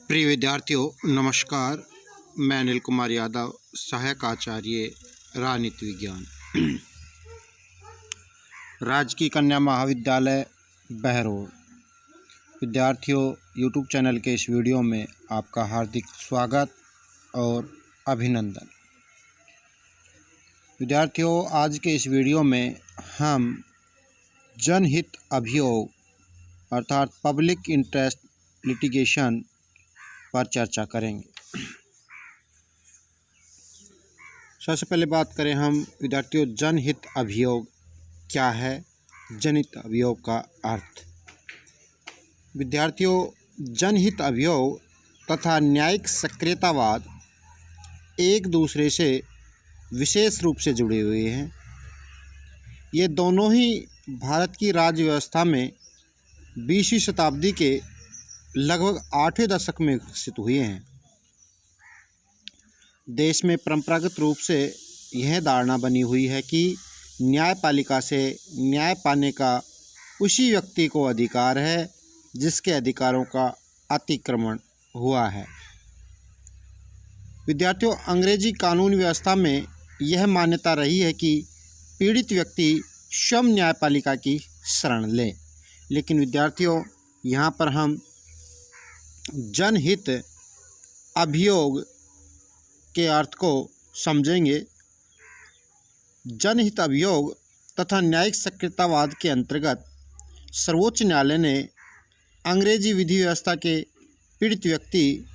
प्रिय विद्यार्थियों नमस्कार। मैं अनिल कुमार यादव, सहायक आचार्य राजनीति विज्ञान, राजकीय कन्या महाविद्यालय बहरोड। विद्यार्थियों, यूट्यूब चैनल के इस वीडियो में आपका हार्दिक स्वागत और अभिनंदन। विद्यार्थियों, आज के इस वीडियो में हम जनहित अभियोग अर्थात पब्लिक इंटरेस्ट लिटिगेशन पर चर्चा करेंगे। सबसे पहले बात करें हम विद्यार्थियों, जनहित अभियोग क्या है, जनहित अभियोग का अर्थ। विद्यार्थियों, जनहित अभियोग तथा न्यायिक सक्रियतावाद एक दूसरे से विशेष रूप से जुड़े हुए हैं। ये दोनों ही भारत की राज्य व्यवस्था में 20वीं शताब्दी के लगभग 8वें दशक में विकसित हुए हैं। देश में परंपरागत रूप से यह धारणा बनी हुई है कि न्यायपालिका से न्याय पाने का उसी व्यक्ति को अधिकार है जिसके अधिकारों का अतिक्रमण हुआ है। विद्यार्थियों, अंग्रेजी कानून व्यवस्था में यह मान्यता रही है कि पीड़ित व्यक्ति स्वयं न्यायपालिका की शरण ले। लेकिन विद्यार्थियों, यहाँ पर हम जनहित अभियोग के अर्थ को समझेंगे। जनहित अभियोग तथा न्यायिक सक्रियतावाद के अंतर्गत सर्वोच्च न्यायालय ने अंग्रेजी विधि व्यवस्था के पीड़ित व्यक्ति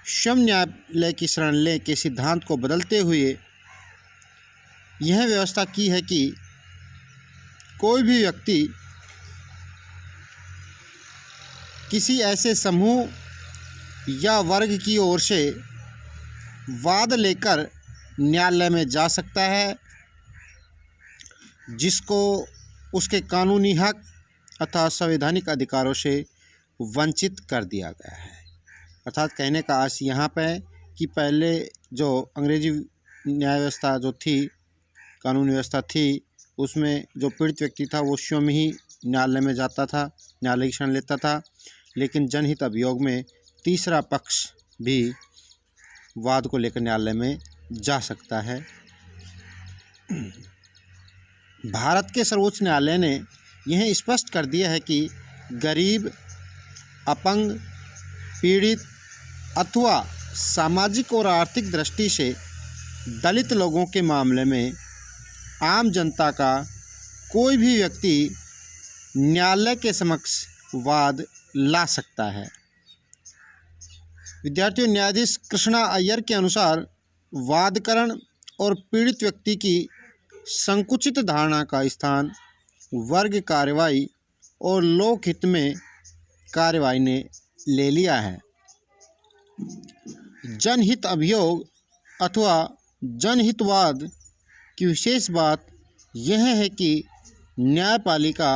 स्वयं न्यायालय की शरण ले के सिद्धांत को बदलते हुए यह व्यवस्था की है कि कोई भी व्यक्ति किसी ऐसे समूह या वर्ग की ओर से वाद लेकर न्यायालय में जा सकता है जिसको उसके कानूनी हक अथवा संवैधानिक अधिकारों से वंचित कर दिया गया है। अर्थात कहने का अर्थ यहाँ पे कि पहले जो अंग्रेजी न्याय व्यवस्था जो थी, कानून व्यवस्था थी, उसमें जो पीड़ित व्यक्ति था वो स्वयं ही न्यायालय में जाता था, न्यायालय की शरण लेता था। लेकिन जनहित अभियोग में तीसरा पक्ष भी वाद को लेकर न्यायालय में जा सकता है। भारत के सर्वोच्च न्यायालय ने यह स्पष्ट कर दिया है कि गरीब, अपंग, पीड़ित अथवा सामाजिक और आर्थिक दृष्टि से दलित लोगों के मामले में आम जनता का कोई भी व्यक्ति न्यायालय के समक्ष वाद ला सकता है। विद्यार्थियों, न्यायाधीश कृष्णा अय्यर के अनुसार वादकरण और पीड़ित व्यक्ति की संकुचित धारणा का स्थान वर्ग कार्रवाई और लोकहित में कार्रवाई ने ले लिया है। जनहित अभियोग अथवा जनहितवाद की विशेष बात यह है कि न्यायपालिका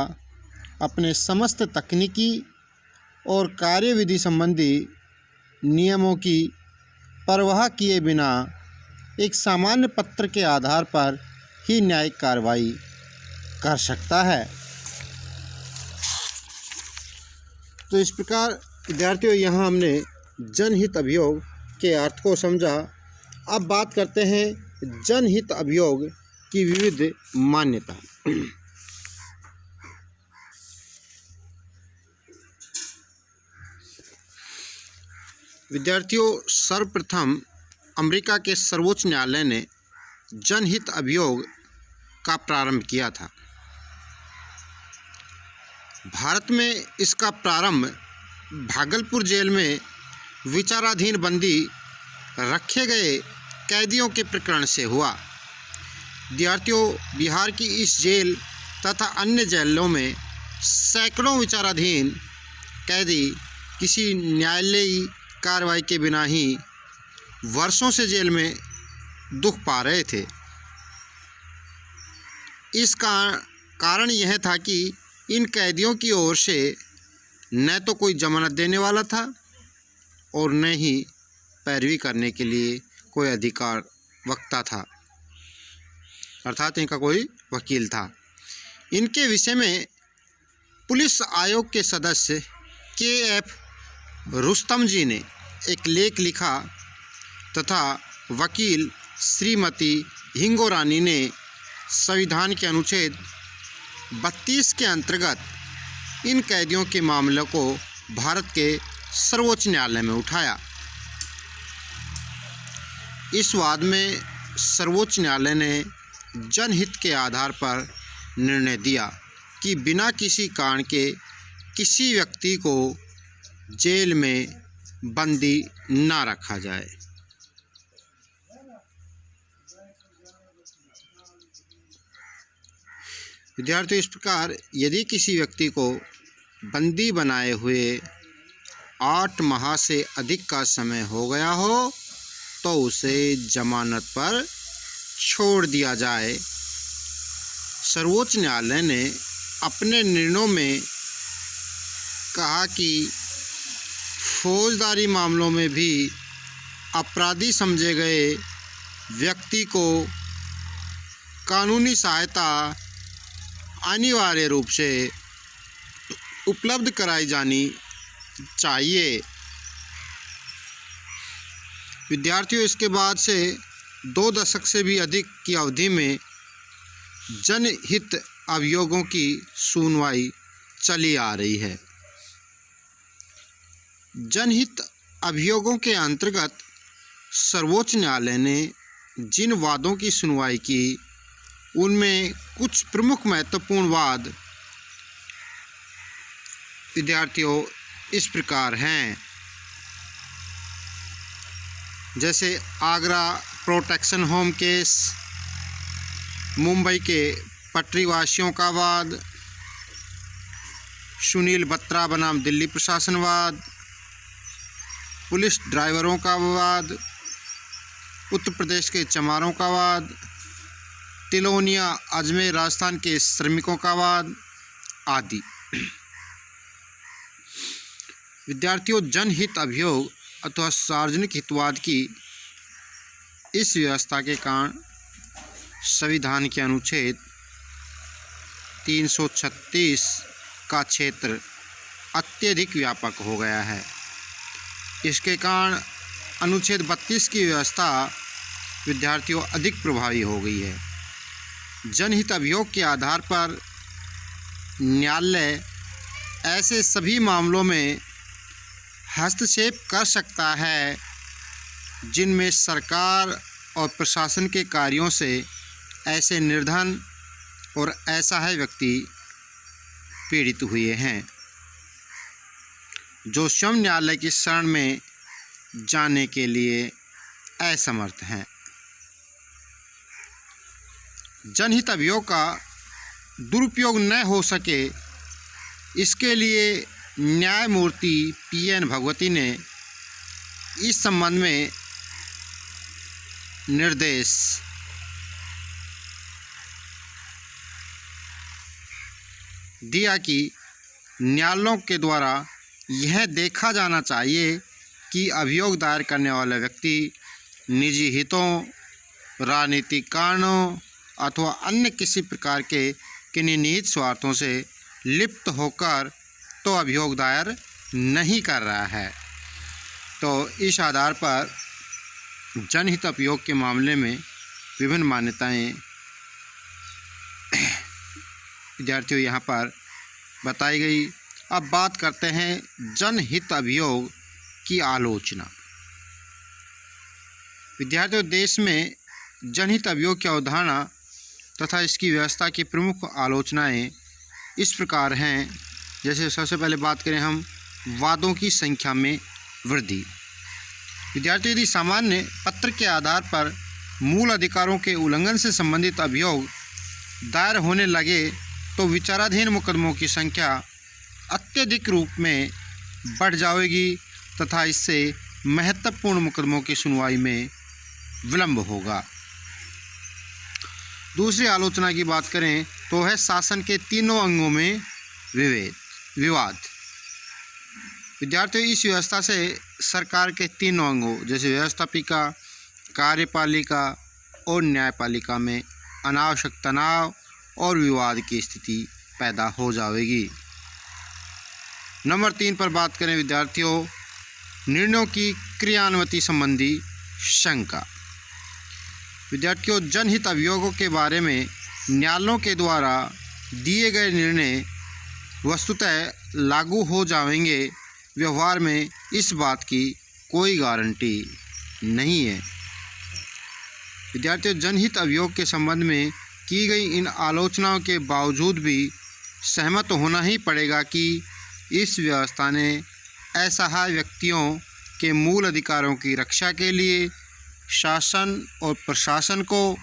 अपने समस्त तकनीकी और कार्यविधि संबंधी नियमों की परवाह किए बिना एक सामान्य पत्र के आधार पर ही न्यायिक कार्रवाई कर सकता है। तो इस प्रकार विद्यार्थियों, यहाँ हमने जनहित अभियोग के अर्थ को समझा। अब बात करते हैं जनहित अभियोग की विविध मान्यता। विद्यार्थियों, सर्वप्रथम अमेरिका के सर्वोच्च न्यायालय ने जनहित अभियोग का प्रारंभ किया था। भारत में इसका प्रारंभ भागलपुर जेल में विचाराधीन बंदी रखे गए कैदियों के प्रकरण से हुआ। विद्यार्थियों, बिहार की इस जेल तथा अन्य जेलों में सैकड़ों विचाराधीन कैदी किसी न्यायालयी कार्रवाई के बिना ही वर्षों से जेल में दुख पा रहे थे। इसका कारण यह था कि इन कैदियों की ओर से न तो कोई जमानत देने वाला था और न ही पैरवी करने के लिए कोई अधिकार वक्ता था, अर्थात इनका कोई वकील था। इनके विषय में पुलिस आयोग के सदस्य के एफ रुस्तम जी ने एक लेख लिखा तथा वकील श्रीमती हिंगोरानी ने संविधान के अनुच्छेद 32 के अंतर्गत इन कैदियों के मामलों को भारत के सर्वोच्च न्यायालय में उठाया। इस वाद में सर्वोच्च न्यायालय ने जनहित के आधार पर निर्णय दिया कि बिना किसी कारण के किसी व्यक्ति को जेल में बंदी ना रखा जाए। विद्यार्थियों, इस प्रकार यदि किसी व्यक्ति को बंदी बनाए हुए 8 माह से अधिक का समय हो गया हो तो उसे जमानत पर छोड़ दिया जाए। सर्वोच्च न्यायालय ने अपने निर्णयों में कहा कि फौजदारी मामलों में भी अपराधी समझे गए व्यक्ति को कानूनी सहायता अनिवार्य रूप से उपलब्ध कराई जानी चाहिए। विद्यार्थियों, इसके बाद से 2 दशक से भी अधिक की अवधि में जनहित अभियोगों की सुनवाई चली आ रही है। जनहित अभियोगों के अंतर्गत सर्वोच्च न्यायालय ने जिन वादों की सुनवाई की उनमें कुछ प्रमुख महत्वपूर्ण वाद विद्यार्थियों इस प्रकार हैं। जैसे Agra protection home case, Mumbai के पटरीवासियों का वाद, सुनील बत्रा बनाम दिल्ली प्रशासनवाद, पुलिस ड्राइवरों का वाद, उत्तर प्रदेश के चमारों का वाद, तिलोनिया अजमेर राजस्थान के श्रमिकों का वाद आदि। विद्यार्थियों, जनहित अभियोग अथवा सार्वजनिक हितवाद की इस व्यवस्था के कारण संविधान के अनुच्छेद 336 का क्षेत्र अत्यधिक व्यापक हो गया है। इसके कारण अनुच्छेद 32 की व्यवस्था विद्यार्थियों अधिक प्रभावी हो गई है। जनहित अभियोग के आधार पर न्यायालय ऐसे सभी मामलों में हस्तक्षेप कर सकता है जिनमें सरकार और प्रशासन के कार्यों से ऐसे निर्धन और असहाय व्यक्ति पीड़ित हुए हैं जो स्वयं न्यायालय की शरण में जाने के लिए असमर्थ हैं। जनहित अभियोग का दुरुपयोग न हो सके, इसके लिए न्यायमूर्ति PN भगवती ने इस संबंध में निर्देश दिया कि न्यायालयों के द्वारा यह देखा जाना चाहिए कि अभियोग दायर करने वाला व्यक्ति निजी हितों, राजनीतिक कारणों अथवा अन्य किसी प्रकार के किन्हीं निहित स्वार्थों से लिप्त होकर तो अभियोग दायर नहीं कर रहा है। तो इस आधार पर जनहित अभियोग के मामले में विभिन्न मान्यताएं विद्यार्थियों यहाँ पर बताई गई। अब बात करते हैं जनहित अभियोग की आलोचना। विद्यार्थियों, देश में जनहित अभियोग की अवधारणा तथा इसकी व्यवस्था की प्रमुख आलोचनाएं इस प्रकार हैं। जैसे सबसे पहले बात करें हम वादों की संख्या में वृद्धि। विद्यार्थी, यदि सामान्य पत्र के आधार पर मूल अधिकारों के उल्लंघन से संबंधित अभियोग दायर होने लगे तो विचाराधीन मुकदमों की संख्या अत्यधिक रूप में बढ़ जाएगी तथा इससे महत्वपूर्ण मुकदमों की सुनवाई में विलंब होगा। दूसरी आलोचना की बात करें तो है शासन के तीनों अंगों में विवाद। विद्यार्थियों, इस व्यवस्था से सरकार के तीनों अंगों जैसे व्यवस्थापिका, कार्यपालिका और न्यायपालिका में अनावश्यक तनाव और विवाद की स्थिति पैदा हो जाएगी। नंबर 3 पर बात करें विद्यार्थियों निर्णयों की क्रियान्वयन संबंधी शंका। विद्यार्थियों, जनहित अभियोगों के बारे में न्यायालयों के द्वारा दिए गए निर्णय वस्तुतः लागू हो जाएंगे, व्यवहार में इस बात की कोई गारंटी नहीं है। विद्यार्थियों, जनहित अभियोग के संबंध में की गई इन आलोचनाओं के बावजूद भी सहमत होना ही पड़ेगा कि इस व्यवस्था ने असहाय व्यक्तियों के मूल अधिकारों की रक्षा के लिए शासन और प्रशासन को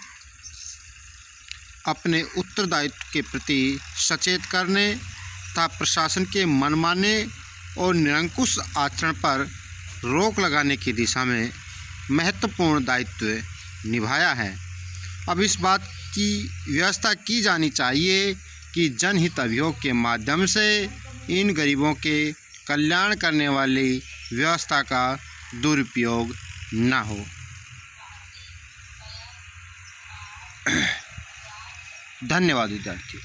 अपने उत्तरदायित्व के प्रति सचेत करने तथा प्रशासन के मनमाने और निरंकुश आचरण पर रोक लगाने की दिशा में महत्वपूर्ण दायित्व निभाया है। अब इस बात की व्यवस्था की जानी चाहिए कि जनहित अभियोग के माध्यम से इन गरीबों के कल्याण करने वाली व्यवस्था का दुरुपयोग न हो। धन्यवाद विद्यार्थी।